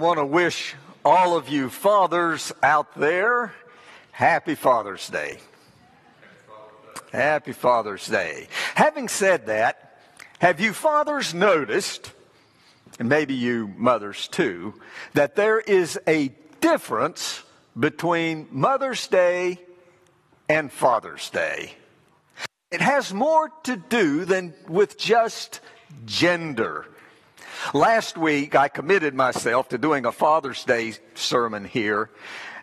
I want to wish all of you fathers out there, happy Father's Day. Happy Father's Day. Having said that, have you fathers noticed, and maybe you mothers too, that there is a difference between Mother's Day and Father's Day? It has more to do than with just gender. Last week, I committed myself to doing a Father's Day sermon here,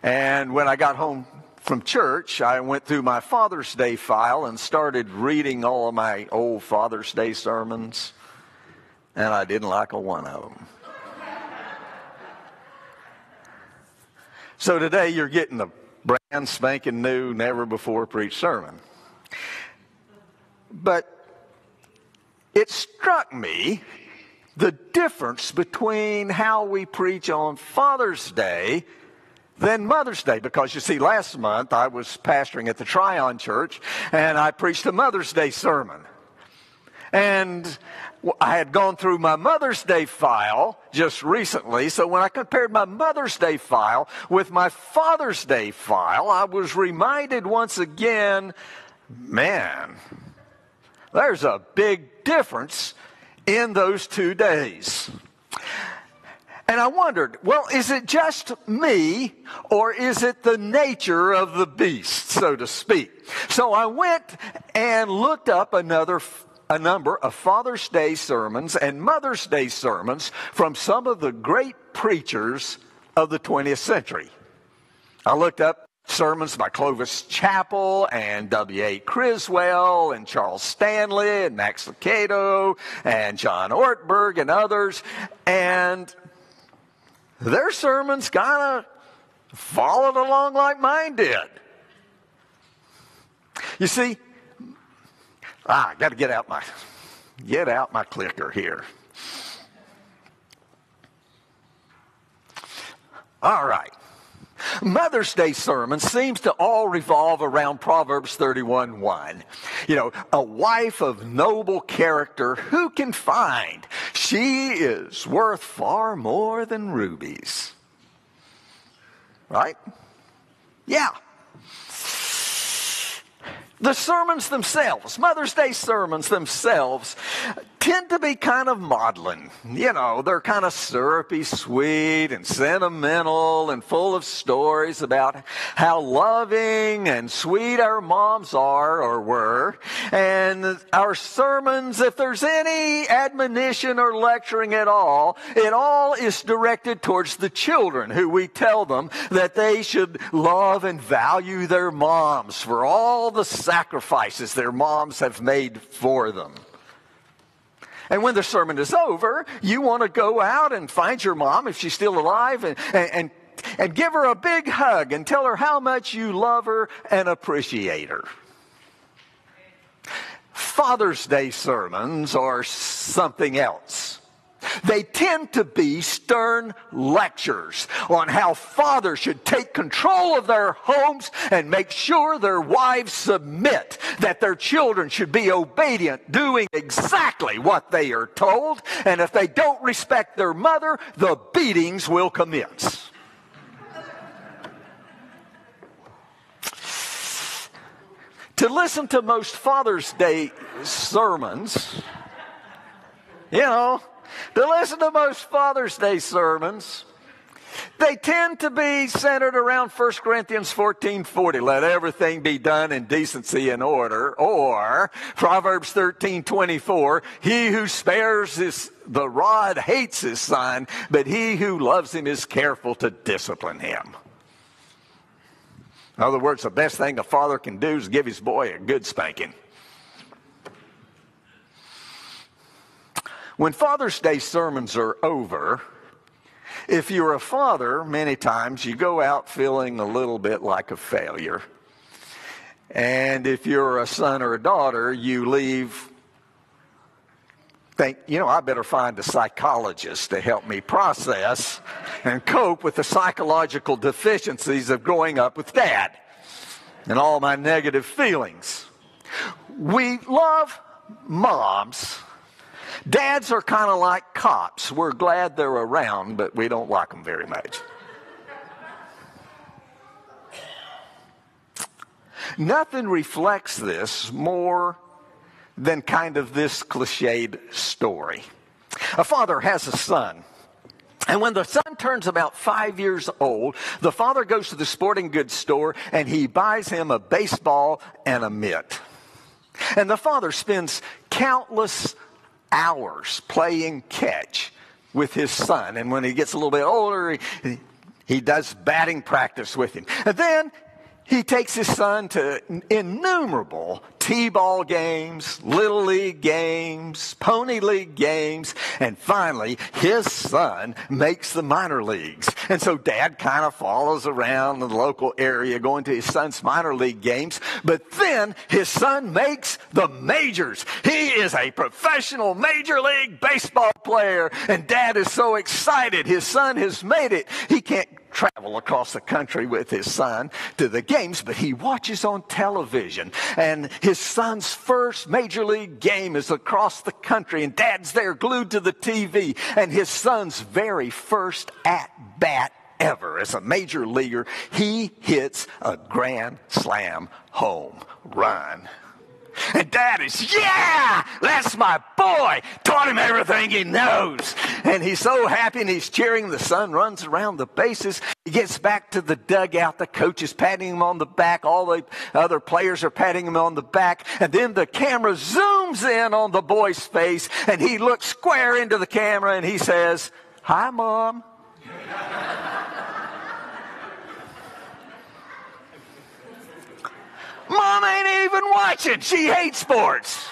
and when I got home from church, I went through my Father's Day file and started reading all of my old Father's Day sermons, and I didn't like a one of them. So today, you're getting a brand spanking new, never before preached sermon. But it struck me the difference between how we preach on Father's Day than Mother's Day. Because you see, last month I was pastoring at the Tryon Church and I preached a Mother's Day sermon. And I had gone through my Mother's Day file just recently, so when I compared my Mother's Day file with my Father's Day file, I was reminded once again, man, there's a big difference in those 2 days. And I wondered, well, is it just me, or is it the nature of the beast, so to speak? So I went and looked up a number of Father's Day sermons and Mother's Day sermons from some of the great preachers of the 20th century. I looked up sermons by Clovis Chappell and W.A. Criswell and Charles Stanley and Max Lucado and John Ortberg and others, and their sermons kind of followed along like mine did. You see, I got to get out my clicker here. All right. Mother's Day sermon seems to all revolve around Proverbs 31:1. You know, a wife of noble character, who can find? She is worth far more than rubies. Right? Yeah. The sermons themselves, Mother's Day sermons themselves, tend to be kind of maudlin. You know, they're kind of syrupy, sweet, and sentimental, and full of stories about how loving and sweet our moms are or were. And our sermons, if there's any admonition or lecturing at all, it all is directed towards the children, who we tell them that they should love and value their moms for all the sacrifices their moms have made for them. And when the sermon is over, you want to go out and find your mom, if she's still alive, and give her a big hug and tell her how much you love her and appreciate her. Father's Day sermons are something else. They tend to be stern lectures on how fathers should take control of their homes and make sure their wives submit, that their children should be obedient, doing exactly what they are told, and if they don't respect their mother, the beatings will commence. To listen to most Father's Day sermons, they tend to be centered around 1 Corinthians 14:40. Let everything be done in decency and order. Or Proverbs 13:24. He who spares the rod hates his son, but he who loves him is careful to discipline him. In other words, the best thing a father can do is give his boy a good spanking. When Father's Day sermons are over, if you're a father, many times you go out feeling a little bit like a failure. And if you're a son or a daughter, you leave, I better find a psychologist to help me process and cope with the psychological deficiencies of growing up with Dad and all my negative feelings. We love moms Dads are kind of like cops. We're glad they're around, but we don't like them very much. Nothing reflects this more than kind of this cliched story. A father has a son. And when the son turns about 5 years old, the father goes to the sporting goods store and he buys him a baseball and a mitt. And the father spends countless hours playing catch with his son. And when he gets a little bit older, he does batting practice with him. And then he takes his son to innumerable T-ball games, Little League games, Pony League games, and finally his son makes the minor leagues. And so Dad kind of follows around the local area going to his son's minor league games, but then his son makes the majors. He is a professional Major League Baseball player, and Dad is so excited. His son has made it. He can't travel across the country with his son to the games, but he watches on television, and his son's first Major League game is across the country, and Dad's there glued to the TV, and his son's very first at-bat ever as a major leaguer, he hits a grand slam home run. And Dad is, yeah, that's my boy. Taught him everything he knows. And he's so happy and he's cheering. The son runs around the bases. He gets back to the dugout. The coach is patting him on the back. All the other players are patting him on the back. And then the camera zooms in on the boy's face. And he looks square into the camera and he says, "Hi, Mom." Mom ain't even watching. She hates sports.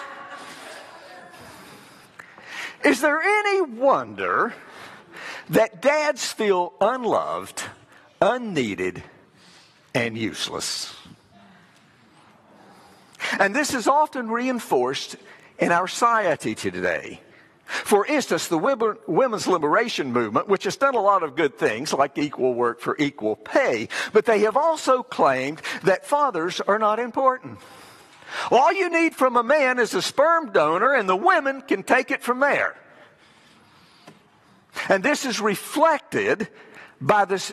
Is there any wonder that dads feel unloved, unneeded, and useless? And this is often reinforced in our society today. For instance, the women's liberation movement, which has done a lot of good things like equal work for equal pay, but they have also claimed that fathers are not important. All you need from a man is a sperm donor, and the women can take it from there. And this is reflected by this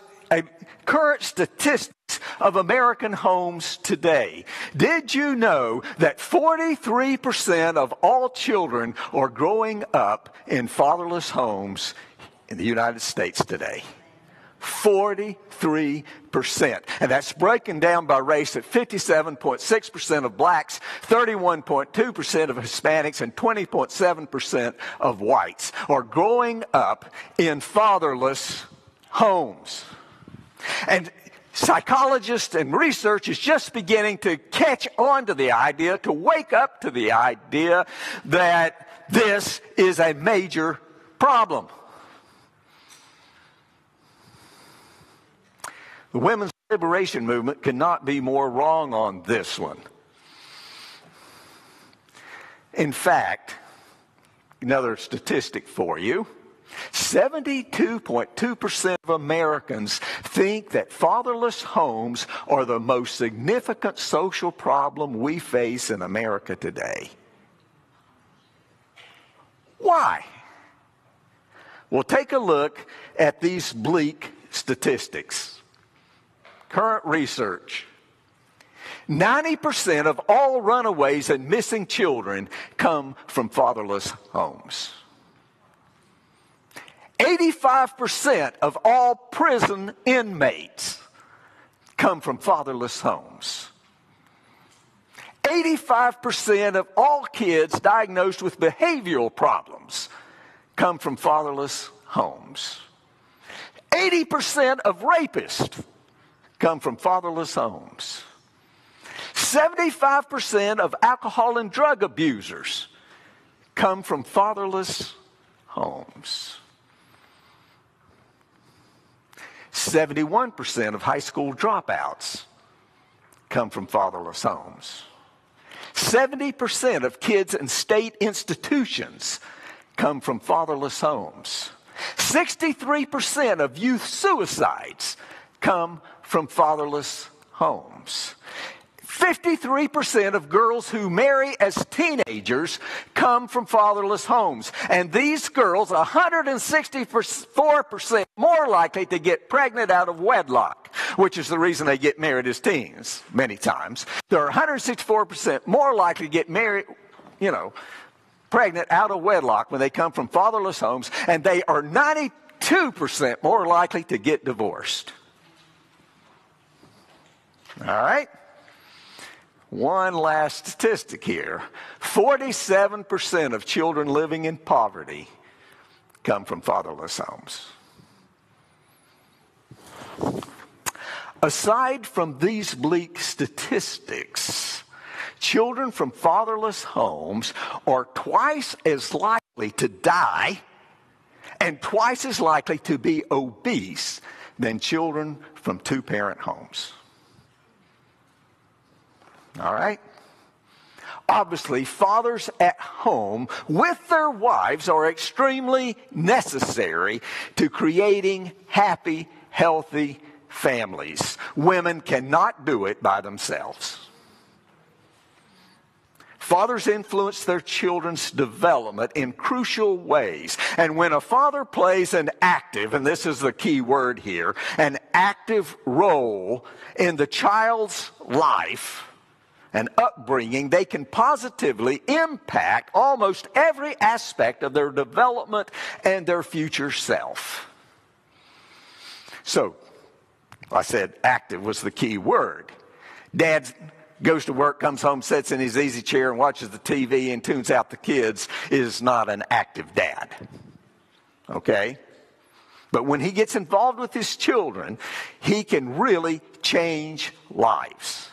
current statistics of American homes today. Did you know that 43% of all children are growing up in fatherless homes in the United States today? 43%. And that's broken down by race at 57.6% of blacks, 31.2% of Hispanics, and 20.7% of whites are growing up in fatherless homes. And psychologists and research is just beginning to catch on to the idea, to wake up to the idea that this is a major problem. The women's liberation movement cannot be more wrong on this one. In fact, another statistic for you. 72.2% of Americans think that fatherless homes are the most significant social problem we face in America today. Why? Well, take a look at these bleak statistics. Current research. 90% of all runaways and missing children come from fatherless homes. 85% of all prison inmates come from fatherless homes. 85% of all kids diagnosed with behavioral problems come from fatherless homes. 80% of rapists come from fatherless homes. 75% of alcohol and drug abusers come from fatherless homes. 71% of high school dropouts come from fatherless homes. 70% of kids in state institutions come from fatherless homes. 63% of youth suicides come from fatherless homes. 53% of girls who marry as teenagers come from fatherless homes. And these girls, 164% more likely to get pregnant out of wedlock, which is the reason they get married as teens many times. They're 164% more likely to get married, pregnant out of wedlock when they come from fatherless homes, and they are 92% more likely to get divorced. All right? One last statistic here. 47% of children living in poverty come from fatherless homes. Aside from these bleak statistics, children from fatherless homes are twice as likely to die and twice as likely to be obese than children from two-parent homes. All right? Obviously, fathers at home with their wives are extremely necessary to creating happy, healthy families. Women cannot do it by themselves. Fathers influence their children's development in crucial ways. And when a father plays an active, and this is the key word here, an active role in the child's life and upbringing, they can positively impact almost every aspect of their development and their future self. So, I said active was the key word. Dad goes to work, comes home, sits in his easy chair and watches the TV and tunes out the kids is not an active dad. Okay? But when he gets involved with his children, he can really change lives.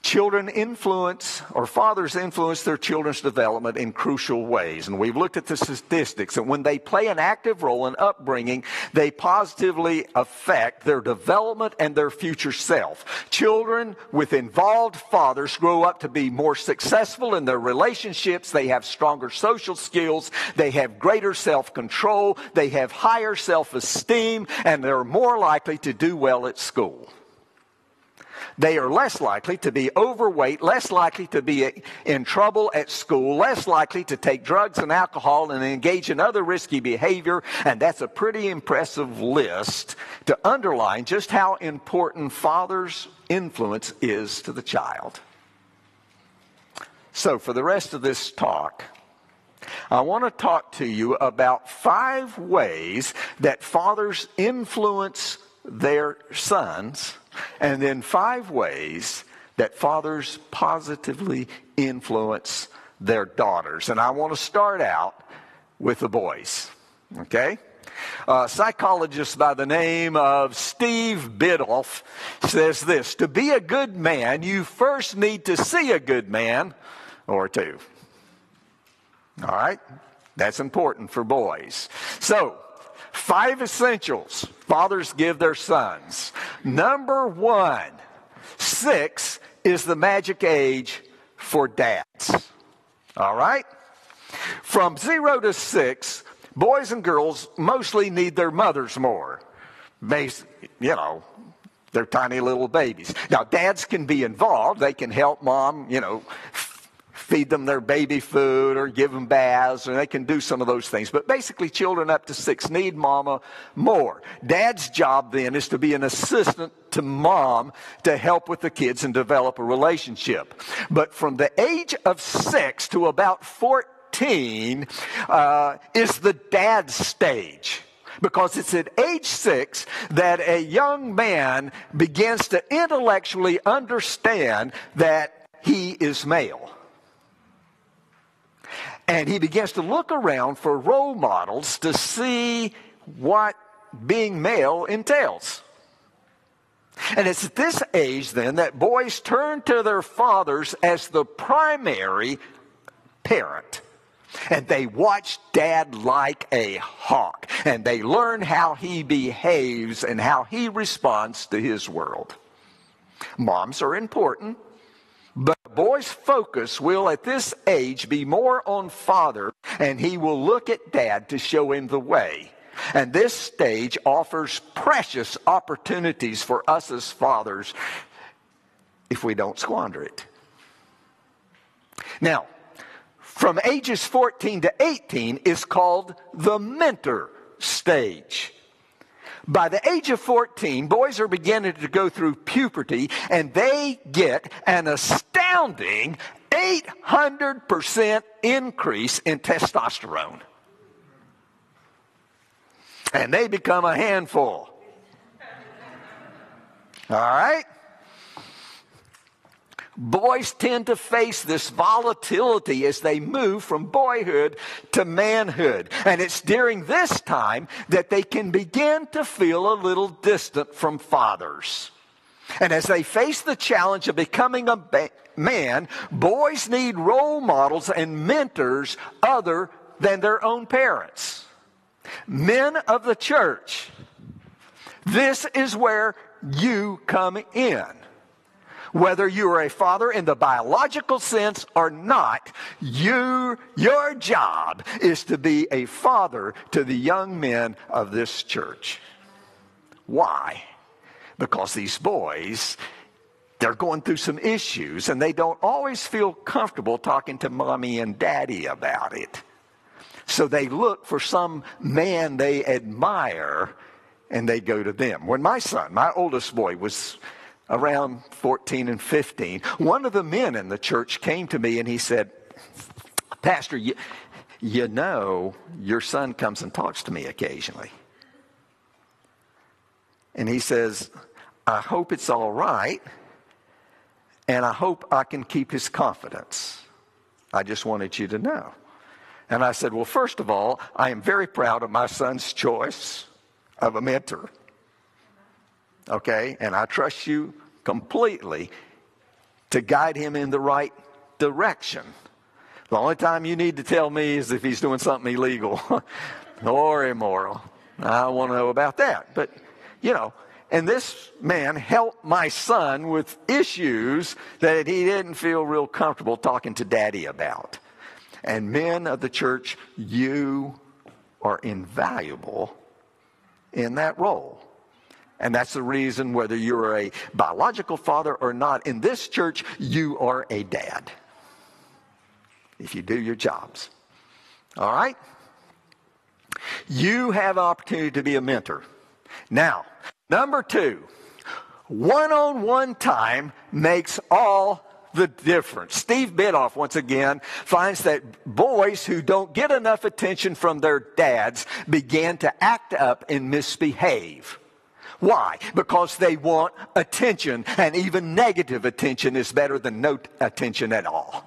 Children influence, or fathers influence their children's development in crucial ways. And we've looked at the statistics. And when they play an active role in upbringing, they positively affect their development and their future self. Children with involved fathers grow up to be more successful in their relationships. They have stronger social skills. They have greater self-control. They have higher self-esteem. And they're more likely to do well at school. They are less likely to be overweight, less likely to be in trouble at school, less likely to take drugs and alcohol and engage in other risky behavior. And that's a pretty impressive list to underline just how important father's influence is to the child. So for the rest of this talk, I want to talk to you about 5 ways that fathers influence their sons, and then 5 ways that fathers positively influence their daughters. And I want to start out with the boys. Okay? A psychologist by the name of Steve Biddulph says this: to be a good man, you first need to see a good man or two. All right? That's important for boys. So, 5 essentials fathers give their sons. Number 1, 6 is the magic age for dads. All right? From 0 to 6, boys and girls mostly need their mothers more. They're tiny little babies. Now, dads can be involved. They can help mom, feed them their baby food or give them baths, or they can do some of those things. But basically, children up to 6 need mama more. Dad's job then is to be an assistant to mom to help with the kids and develop a relationship. But from the age of 6 to about 14 is the dad stage. Because it's at age 6 that a young man begins to intellectually understand that he is male. And he begins to look around for role models to see what being male entails. And it's at this age then that boys turn to their fathers as the primary parent. And they watch dad like a hawk. And they learn how he behaves and how he responds to his world. Moms are important. But a boy's focus will, at this age, be more on father, and he will look at dad to show him the way. And this stage offers precious opportunities for us as fathers if we don't squander it. Now, from ages 14 to 18 is called the mentor stage. By the age of 14, boys are beginning to go through puberty, and they get an astounding 800% increase in testosterone. And they become a handful. All right? Boys tend to face this volatility as they move from boyhood to manhood. And it's during this time that they can begin to feel a little distant from fathers. And as they face the challenge of becoming a man, boys need role models and mentors other than their own parents. Men of the church, this is where you come in. Whether you are a father in the biological sense or not, your job is to be a father to the young men of this church. Why? Because these boys, they're going through some issues, and they don't always feel comfortable talking to mommy and daddy about it. So they look for some man they admire, and they go to them. When my son, my oldest boy, was around 14 and 15, one of the men in the church came to me and he said, Pastor, you know, your son comes and talks to me occasionally. And he says, I hope it's all right, and I hope I can keep his confidence. I just wanted you to know. And I said, well, first of all, I am very proud of my son's choice of a mentor. Okay? And I trust you completely to guide him in the right direction. The only time you need to tell me is if he's doing something illegal or immoral. I want to know about that. But, you know, and this man helped my son with issues that he didn't feel real comfortable talking to daddy about. And men of the church, you are invaluable in that role. And that's the reason, whether you're a biological father or not, in this church, you are a dad. If you do your jobs. All right? You have an opportunity to be a mentor. Now, number 2, one-on-one time makes all the difference. Steve Bidoff, once again, finds that boys who don't get enough attention from their dads begin to act up and misbehave. Why? Because they want attention, and even negative attention is better than no attention at all.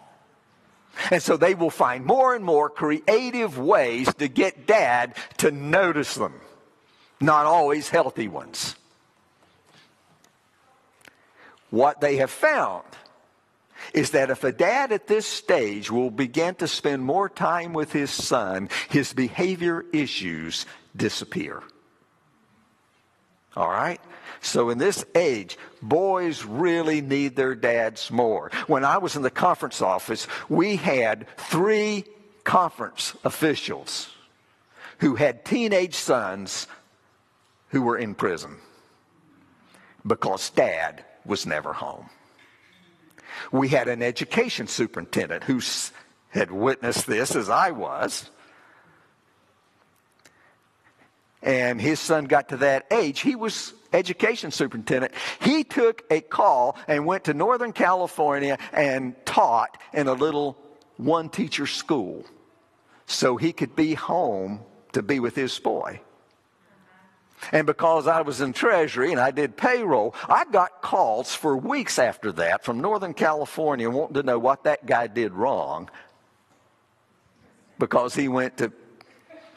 And so they will find more and more creative ways to get dad to notice them. Not always healthy ones. What they have found is that if a dad at this stage will begin to spend more time with his son, his behavior issues disappear. All right? So in this age, boys really need their dads more. When I was in the conference office, we had 3 conference officials who had teenage sons who were in prison because dad was never home. We had an education superintendent who had witnessed this as I was. And his son got to that age. He was education superintendent. He took a call and went to Northern California and taught in a little one-teacher school so he could be home to be with his boy. And because I was in Treasury and I did payroll, I got calls for weeks after that from Northern California wanting to know what that guy did wrong because he went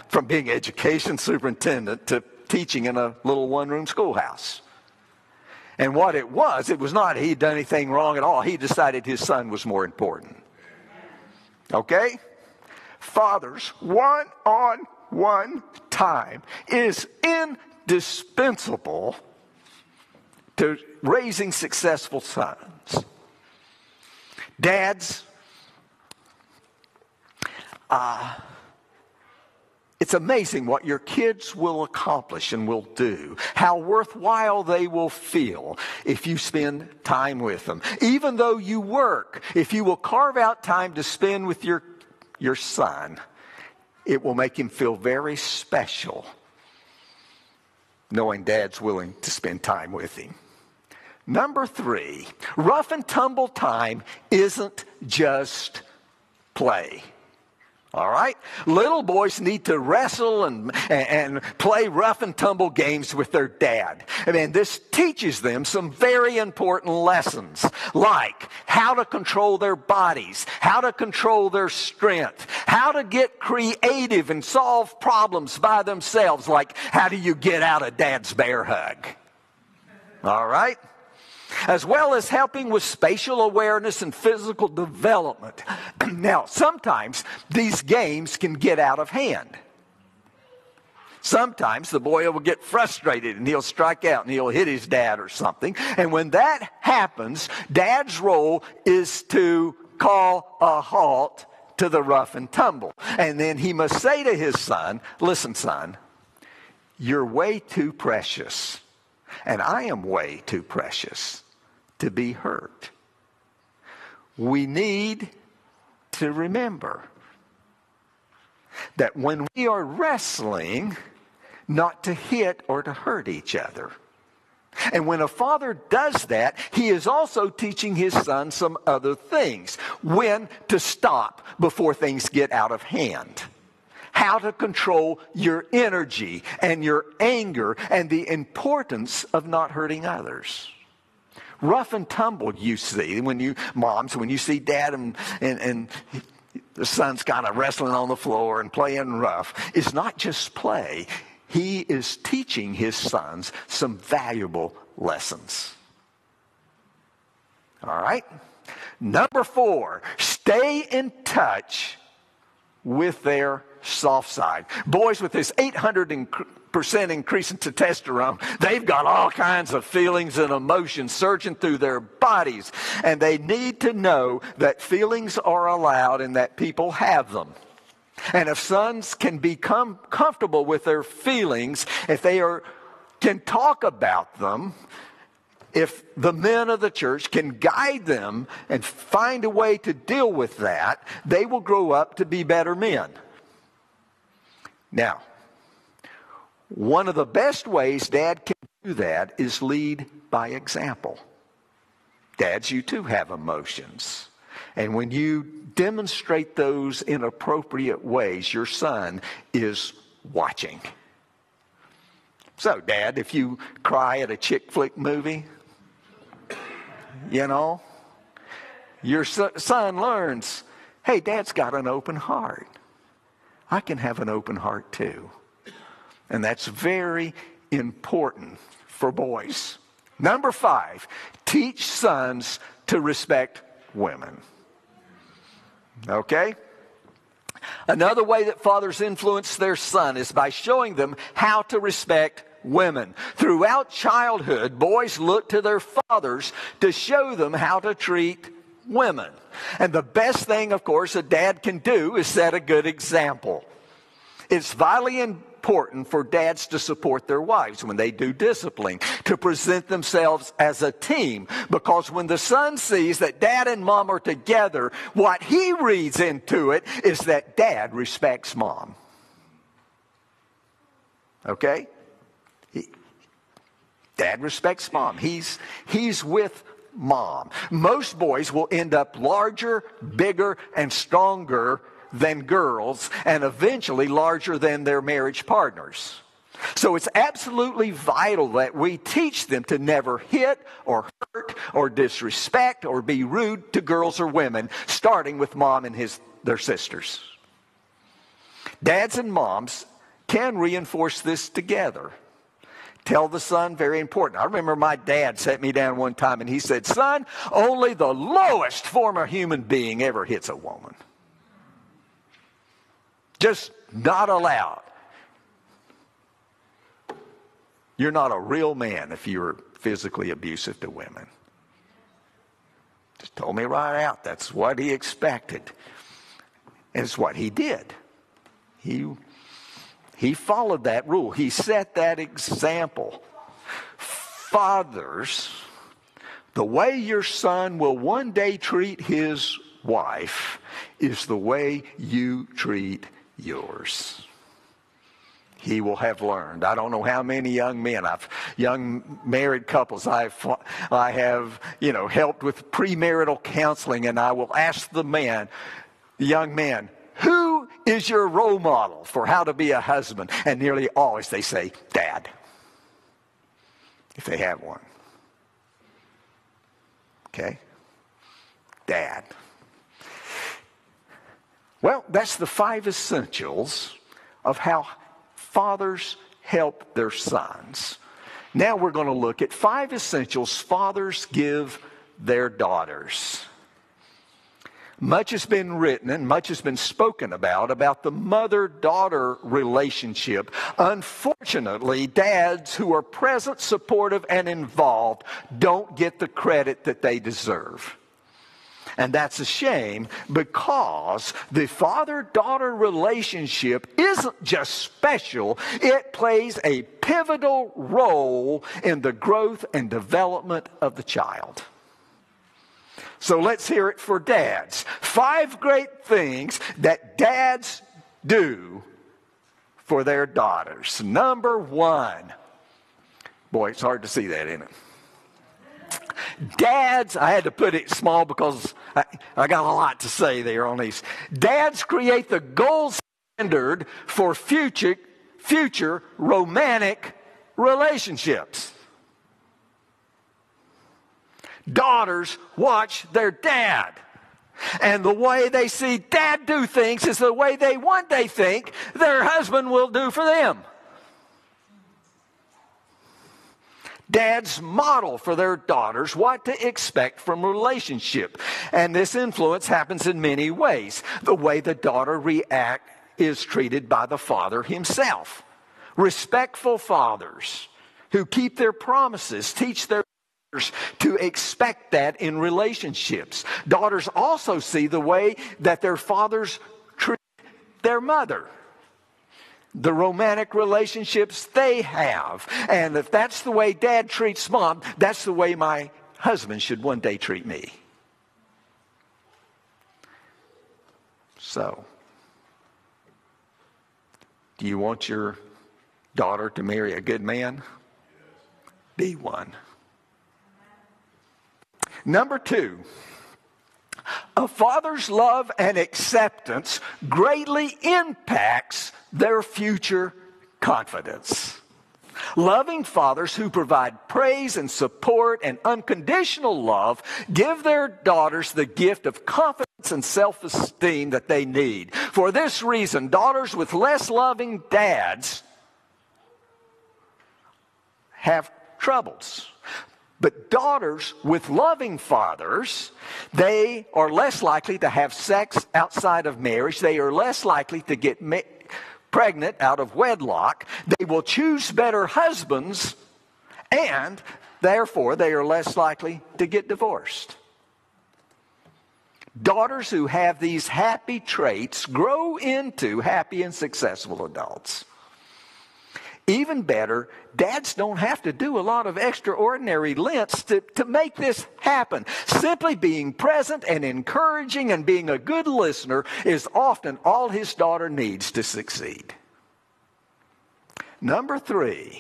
from being education superintendent to teaching in a little one-room schoolhouse. And what it was not he'd done anything wrong at all. He decided his son was more important. Okay? Fathers, one-on-one time is indispensable to raising successful sons. Dads, It's amazing what your kids will accomplish and will do, how worthwhile they will feel if you spend time with them. Even though you work, if you will carve out time to spend with your son, it will make him feel very special, knowing Dad's willing to spend time with him. Number 3, rough and tumble time isn't just play. All right? Little boys need to wrestle and play rough and tumble games with their dad. And this teaches them some very important lessons, like how to control their bodies, how to control their strength, how to get creative and solve problems by themselves, like how do you get out of Dad's bear hug? All right? As well as helping with spatial awareness and physical development. Now, sometimes these games can get out of hand. Sometimes the boy will get frustrated and he'll strike out and he'll hit his dad or something. And when that happens, Dad's role is to call a halt to the rough and tumble. And then he must say to his son, listen, son, you're way too precious. And I am way too precious to be hurt. We need to remember that when we are wrestling, not to hit or to hurt each other. And when a father does that, he is also teaching his son some other things. When to stop before things get out of hand. How to control your energy and your anger and the importance of not hurting others. Rough and tumble, you see, when you see dad and the son's kind of wrestling on the floor and playing rough, it's not just play. He is teaching his sons some valuable lessons. All right? Number 4, stay in touch with their soft side. Boys with this 800% increase in testosterone, they've got all kinds of feelings and emotions surging through their bodies. And they need to know that feelings are allowed and that people have them. And if sons can become comfortable with their feelings, if they can talk about them, if the men of the church can guide them and find a way to deal with that, they will grow up to be better men. Now, one of the best ways Dad can do that is lead by example. Dads, you too have emotions. And when you demonstrate those in appropriate ways, your son is watching. So, Dad, if you cry at a chick flick movie, your son learns, hey, Dad's got an open heart. I can have an open heart too. And that's very important for boys. Number 5, teach sons to respect women. Okay? Another way that fathers influence their son is by showing them how to respect women. Throughout childhood, boys look to their fathers to show them how to treat women. And the best thing, of course, a dad can do is set a good example. It's vitally important for dads to support their wives when they do discipline, to present themselves as a team. Because when the son sees that dad and mom are together, what he reads into it is that dad respects mom. Okay? Dad respects mom. He's with mom. Most boys will end up larger, bigger, and stronger than girls, and eventually larger than their marriage partners. So it's absolutely vital that we teach them to never hit or hurt or disrespect or be rude to girls or women, starting with mom and their sisters. Dads and moms can reinforce this together. Tell the son, very important. I remember my dad sat me down one time and he said, son, only the lowest form of human being ever hits a woman. Just not allowed. You're not a real man if you're physically abusive to women. Just told me right out. That's what he expected. And it's what he did. He He followed that rule. He set that example. Fathers, the way your son will one day treat his wife is the way you treat yours. He will have learned. I don't know how many young men, young married couples, I have, helped with premarital counseling, and I will ask the young man, who is your role model for how to be a husband? And nearly always they say, Dad, if they have one. Okay? Dad. Well, that's the 5 essentials of how fathers help their sons. Now we're going to look at 5 essentials fathers give their daughters. Much has been written and much has been spoken about the mother-daughter relationship. Unfortunately, dads who are present, supportive, and involved don't get the credit that they deserve. And that's a shame, because the father-daughter relationship isn't just special. It plays a pivotal role in the growth and development of the child. So let's hear it for dads. 5 great things that dads do for their daughters. Number 1. Boy, it's hard to see that, isn't it? Dads, I had to put it small because I got a lot to say there on these. Dads create the gold standard for future romantic relationships. Daughters watch their dad. And the way they see dad do things is the way they one day think their husband will do for them. Dads model for their daughters what to expect from a relationship. And this influence happens in many ways. The way the daughter reacts is treated by the father himself. Respectful fathers who keep their promises teach their daughters to expect that in relationships. Daughters also see the way that their fathers treat their mother. The romantic relationships they have. And if that's the way dad treats mom, that's the way my husband should one day treat me. So, do you want your daughter to marry a good man? Be one. Number 2. A father's love and acceptance greatly impacts their future confidence. Loving fathers who provide praise and support and unconditional love give their daughters the gift of confidence and self-esteem that they need. For this reason, daughters with less loving dads have troubles. But daughters with loving fathers, they are less likely to have sex outside of marriage. They are less likely to get pregnant out of wedlock. They will choose better husbands, and therefore they are less likely to get divorced. Daughters who have these happy traits grow into happy and successful adults. Even better, dads don't have to do a lot of extraordinary lengths to make this happen. Simply being present and encouraging and being a good listener is often all his daughter needs to succeed. Number 3,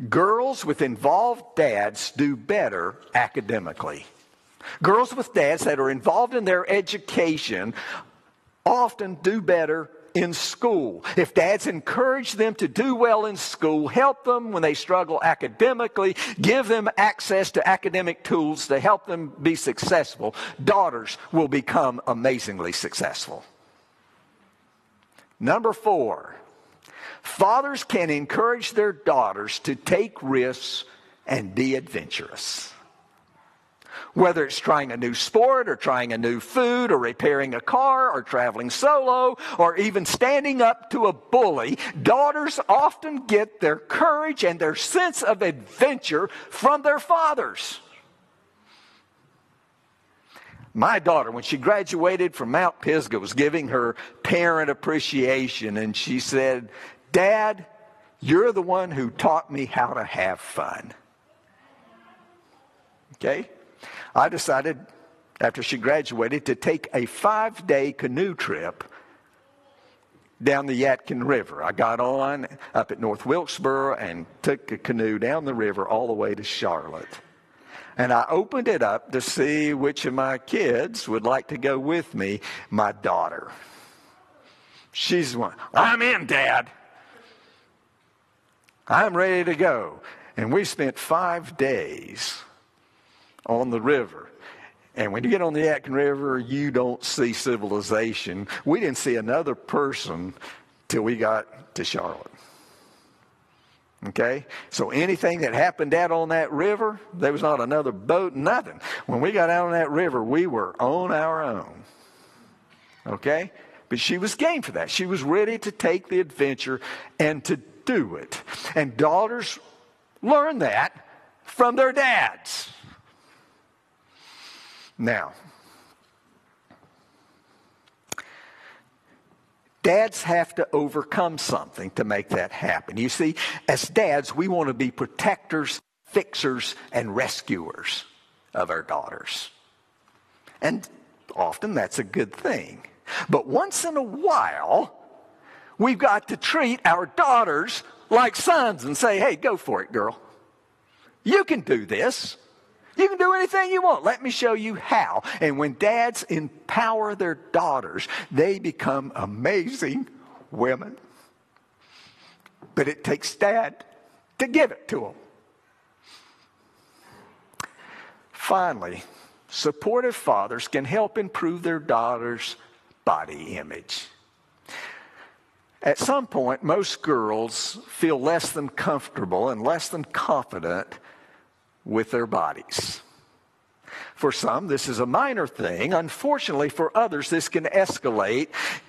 girls with involved dads do better academically. Girls with dads that are involved in their education often do better in school. If dads encourage them to do well in school, help them when they struggle academically, give them access to academic tools to help them be successful, daughters will become amazingly successful. Number 4, fathers can encourage their daughters to take risks and be adventurous. Whether it's trying a new sport or trying a new food or repairing a car or traveling solo or even standing up to a bully, daughters often get their courage and their sense of adventure from their fathers. My daughter, when she graduated from Mount Pisgah, was giving her parent appreciation, and she said, "Dad, you're the one who taught me how to have fun." Okay? I decided, after she graduated, to take a 5-day canoe trip down the Yadkin River. I got on up at North Wilkesboro and took a canoe down the river all the way to Charlotte. And I opened it up to see which of my kids would like to go with me. My daughter. She's the one. "I'm in, Dad. I'm ready to go." And we spent 5 days on the river. And when you get on the Yadkin River, you don't see civilization. We didn't see another person till we got to Charlotte. Okay? So anything that happened out on that river, there was not another boat, nothing. When we got out on that river, we were on our own. Okay? But she was game for that. She was ready to take the adventure and to do it. And daughters learn that from their dads. Now, dads have to overcome something to make that happen. You see, as dads, we want to be protectors, fixers, and rescuers of our daughters. And often that's a good thing. But once in a while, we've got to treat our daughters like sons and say, "Hey, go for it, girl. You can do this. You can do anything you want. Let me show you how." And when dads empower their daughters, they become amazing women. But it takes dad to give it to them. Finally, supportive fathers can help improve their daughters' body image. At some point, most girls feel less than comfortable and less than confident with their bodies. For some, this is a minor thing. Unfortunately, for others, this can escalate.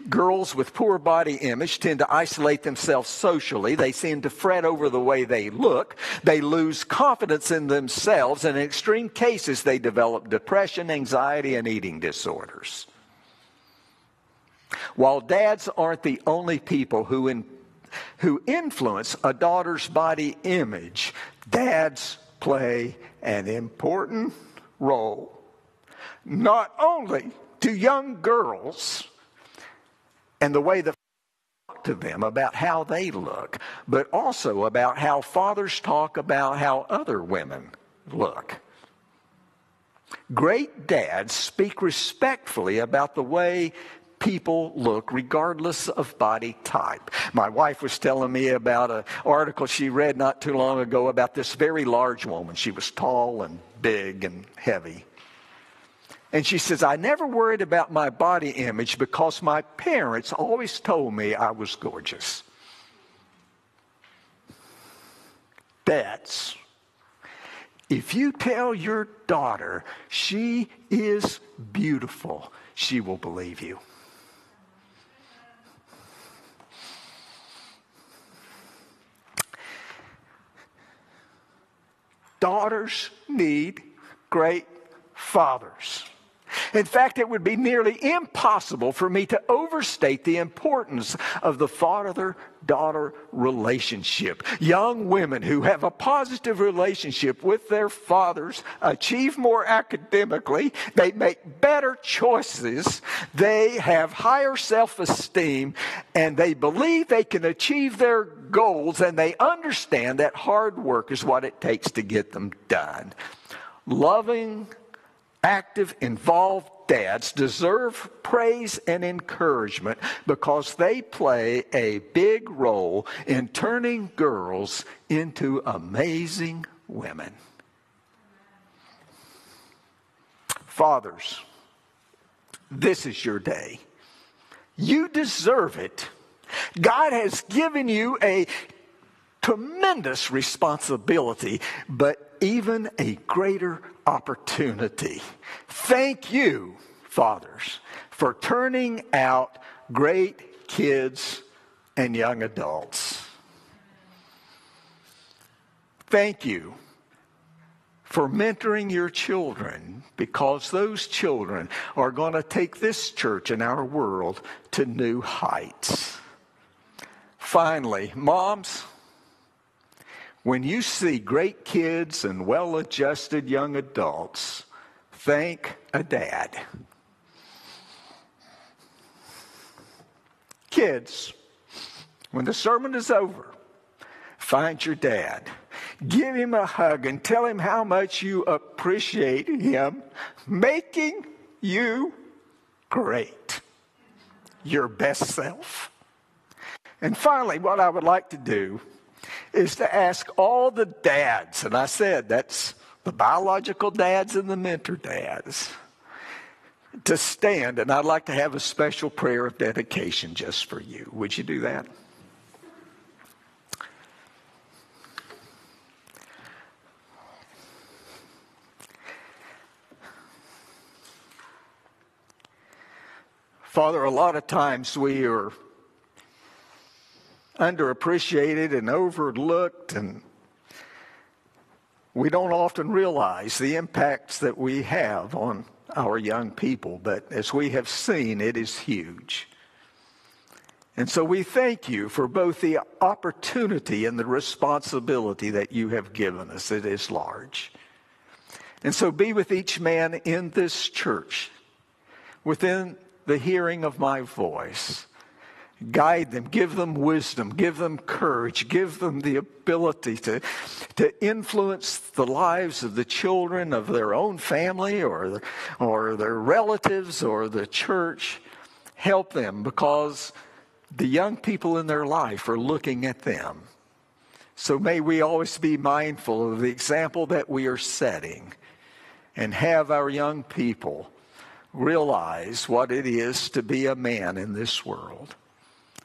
Girls with poor body image tend to isolate themselves socially. They seem to fret over the way they look. They lose confidence in themselves, and in extreme cases, they develop depression, anxiety, and eating disorders. While dads aren't the only people who influence a daughter's body image, dads play an important role, not only to young girls and the way they talk to them about how they look, but also about how fathers talk about how other women look. Great dads speak respectfully about the way people look regardless of body type. My wife was telling me about an article she read not too long ago about this very large woman. She was tall and big and heavy. And she says, "I never worried about my body image because my parents always told me I was gorgeous." Dads, if you tell your daughter she is beautiful, she will believe you. Daughters need great fathers. In fact, it would be nearly impossible for me to overstate the importance of the father-daughter relationship. Young women who have a positive relationship with their fathers achieve more academically, they make better choices, they have higher self-esteem, and they believe they can achieve their goals, and they understand that hard work is what it takes to get them done. Loving, active, involved dads deserve praise and encouragement because they play a big role in turning girls into amazing women. Fathers, this is your day. You deserve it. God has given you a tremendous responsibility, but even a greater opportunity. Thank you, fathers, for turning out great kids and young adults. Thank you for mentoring your children, because those children are going to take this church and our world to new heights. Finally, moms, when you see great kids and well-adjusted young adults, thank a dad. Kids, when the sermon is over, find your dad. Give him a hug and tell him how much you appreciate him making you great, your best self. And finally, what I would like to do is to ask all the dads, and I said that's the biological dads and the mentor dads, to stand, and I'd like to have a special prayer of dedication just for you. Would you do that? Father, a lot of times we are underappreciated and overlooked, and we don't often realize the impacts that we have on our young people. But as we have seen, it is huge. And so we thank you for both the opportunity and the responsibility that you have given us. It is large. And so be with each man in this church, within the hearing of my voice. Guide them, give them wisdom, give them courage, give them the ability to influence the lives of the children of their own family or their relatives or the church. Help them, because the young people in their life are looking at them. So may we always be mindful of the example that we are setting, and have our young people realize what it is to be a man in this world.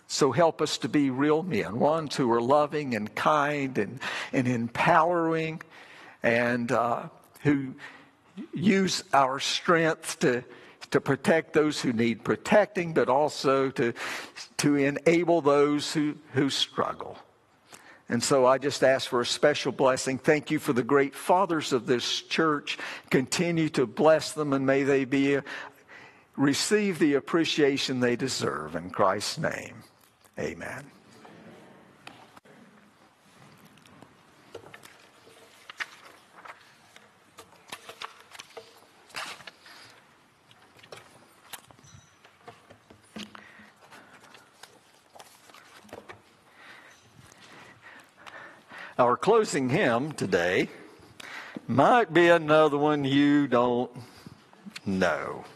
So help us to be real men, ones who are loving and kind and empowering, and who use our strength to protect those who need protecting, but also to enable those who struggle. And so I just ask for a special blessing. Thank you for the great fathers of this church. Continue to bless them, and may they receive the appreciation they deserve. In Christ's name, amen. Our closing hymn today might be another one you don't know.